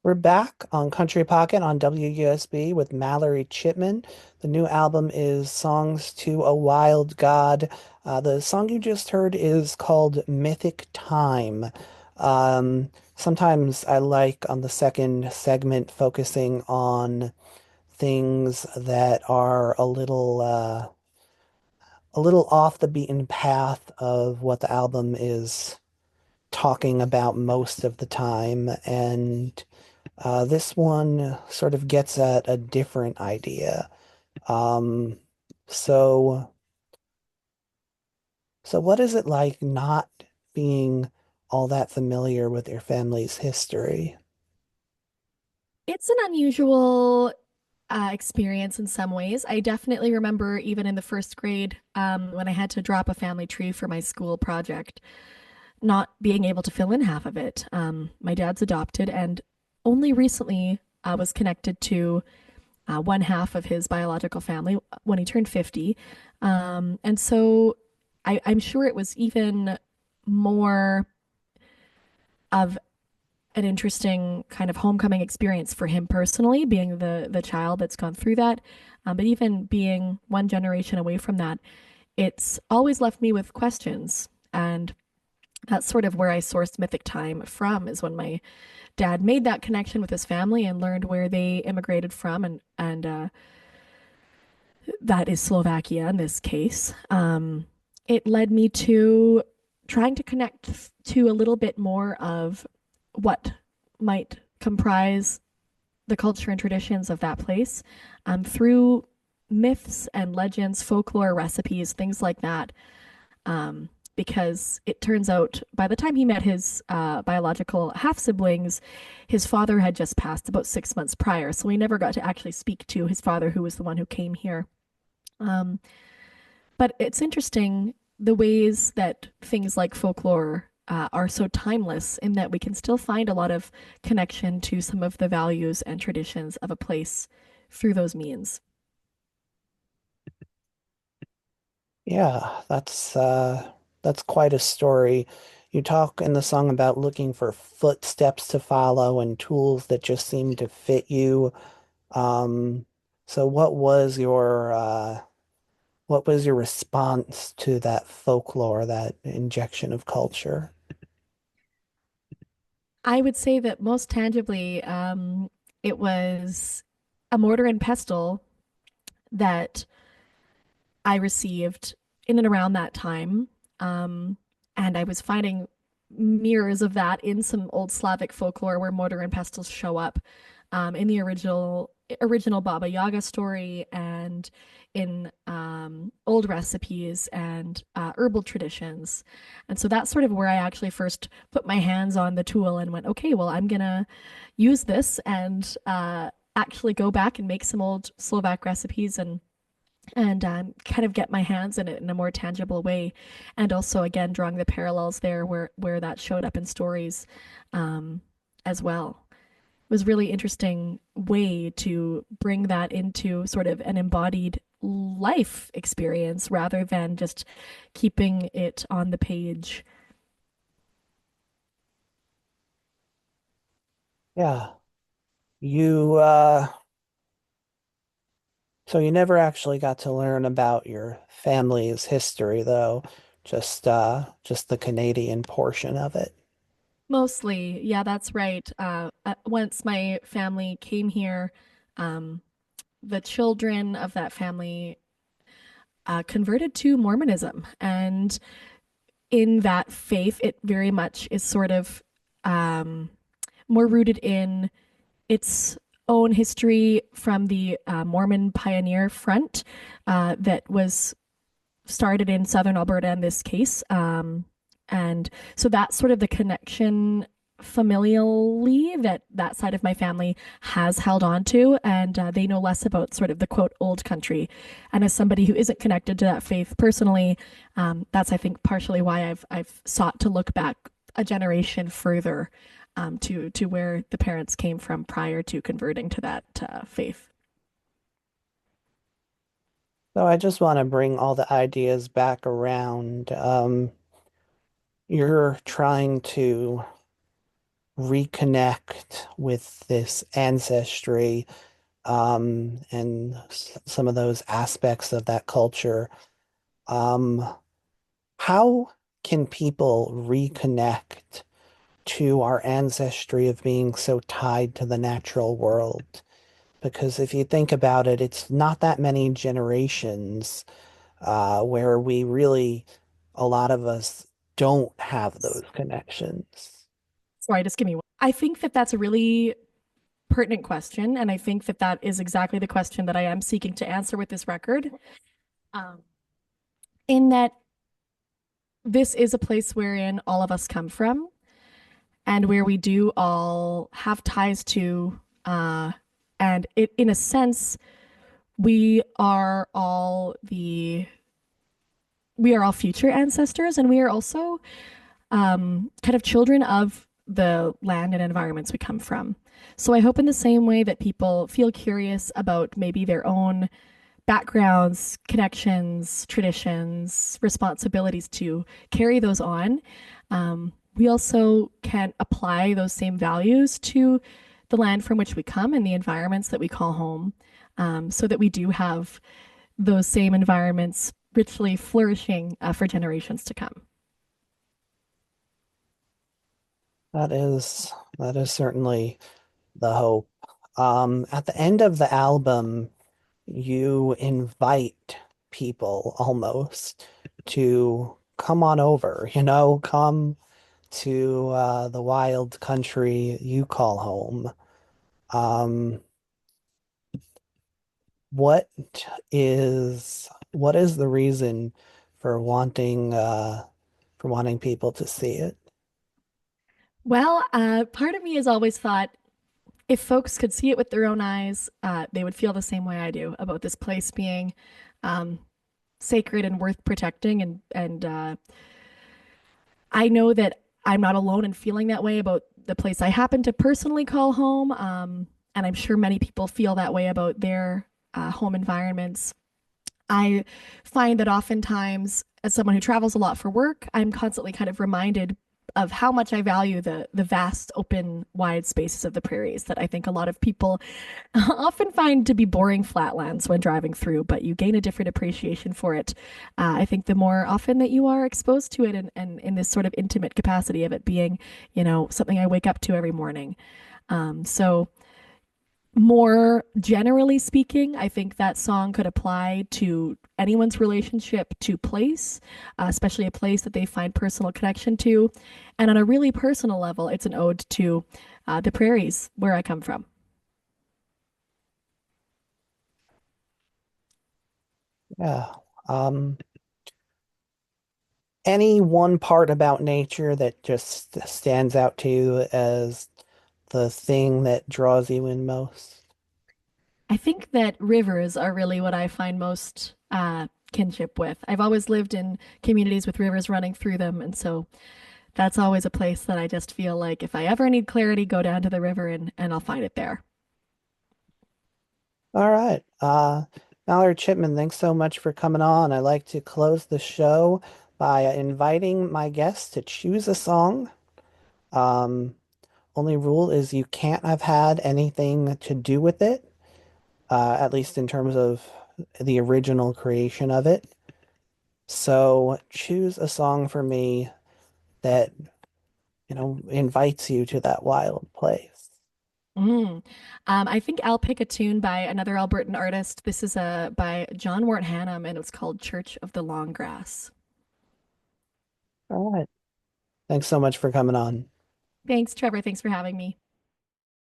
We're back on Country Pocket on WUSB with Mallory Chipman. The new album is Songs to a Wild God. The song you just heard is called Mythic Time. Sometimes I like on the second segment focusing on things that are a little off the beaten path of what the album is talking about most of the time. And this one sort of gets at a different idea. Um, so, so what is it like not being all that familiar with your family's history? It's an unusual experience in some ways. I definitely remember even in the first grade, when I had to drop a family tree for my school project, not being able to fill in half of it. My dad's adopted, and only recently was connected to one half of his biological family when he turned 50. And so I'm sure it was even more of an interesting kind of homecoming experience for him personally, being the child that's gone through that. But even being one generation away from that, it's always left me with questions. And that's sort of where I sourced Mythic Time from, is when my dad made that connection with his family and learned where they immigrated from, and that is Slovakia in this case. It led me to trying to connect to a little bit more of what might comprise the culture and traditions of that place, through myths and legends, folklore, recipes, things like that. Because it turns out by the time he met his biological half siblings, his father had just passed about 6 months prior. So he never got to actually speak to his father, who was the one who came here. Um, but it's interesting the ways that things like folklore are so timeless, in that we can still find a lot of connection to some of the values and traditions of a place through those means. Yeah, that's quite a story. You talk in the song about looking for footsteps to follow and tools that just seem to fit you. Um, so what was your response to that folklore, that injection of culture? I would say that most tangibly, it was a mortar and pestle that I received in and around that time. Um, and I was finding mirrors of that in some old Slavic folklore where mortar and pestles show up, in the original Baba Yaga story, and in old recipes and herbal traditions. And so that's sort of where I actually first put my hands on the tool and went, okay, well, I'm gonna use this and actually go back and make some old Slovak recipes and kind of get my hands in it in a more tangible way. And also, again, drawing the parallels there where that showed up in stories, um, as well. It was really interesting way to bring that into sort of an embodied life experience rather than just keeping it on the page. Yeah. You so you never actually got to learn about your family's history though, just the Canadian portion of it. Mostly, yeah, that's right. Once my family came here, um, the children of that family converted to Mormonism. And in that faith, it very much is sort of um, more rooted in its own history from the Mormon pioneer front that was started in southern Alberta in this case. And so that's sort of the connection familially that that side of my family has held on to, and they know less about sort of the quote old country. And as somebody who isn't connected to that faith personally, that's I think partially why I've sought to look back a generation further, to where the parents came from prior to converting to that faith. So I just want to bring all the ideas back around. You're trying to reconnect with this ancestry and some of those aspects of that culture. Um, how can people reconnect to our ancestry of being so tied to the natural world? Because if you think about it, it's not that many generations where we really, a lot of us don't have those connections. Sorry, just give me one. I think that that's a really pertinent question, and I think that that is exactly the question that I am seeking to answer with this record. Um, in that this is a place wherein all of us come from, and where we do all have ties to, and it, in a sense, we are all the we are all future ancestors, and we are also kind of children of the land and environments we come from. So I hope in the same way that people feel curious about maybe their own backgrounds, connections, traditions, responsibilities to carry those on, we also can apply those same values to the land from which we come and the environments that we call home, so that we do have those same environments richly flourishing for generations to come. That is certainly the hope. At the end of the album, you invite people almost to come on over, come to the wild country you call home. Um, what what is the reason for wanting people to see it? Well, part of me has always thought if folks could see it with their own eyes, they would feel the same way I do about this place being um, sacred and worth protecting. And I know that I'm not alone in feeling that way about the place I happen to personally call home. And I'm sure many people feel that way about their home environments. I find that oftentimes, as someone who travels a lot for work, I'm constantly kind of reminded of how much I value the vast, open, wide spaces of the prairies that I think a lot of people often find to be boring flatlands when driving through, but you gain a different appreciation for it. I think the more often that you are exposed to it and in this sort of intimate capacity of it being, something I wake up to every morning. So more generally speaking, I think that song could apply to anyone's relationship to place, especially a place that they find personal connection to. And on a really personal level, it's an ode to the prairies where I come from. Yeah. Um, any one part about nature that just stands out to you as the thing that draws you in most? I think that rivers are really what I find most kinship with. I've always lived in communities with rivers running through them, and so that's always a place that I just feel like if I ever need clarity, go down to the river and I'll find it there. All right. Mallory Chipman, thanks so much for coming on. I like to close the show by inviting my guests to choose a song. Um, Only rule is you can't have had anything to do with it, at least in terms of the original creation of it. So choose a song for me that, invites you to that wild place. Mm. I think I'll pick a tune by another Albertan artist. This is by John Wart Hannam, and it's called Church of the Long Grass. All right. Thanks so much for coming on. Thanks, Trevor. Thanks for having me.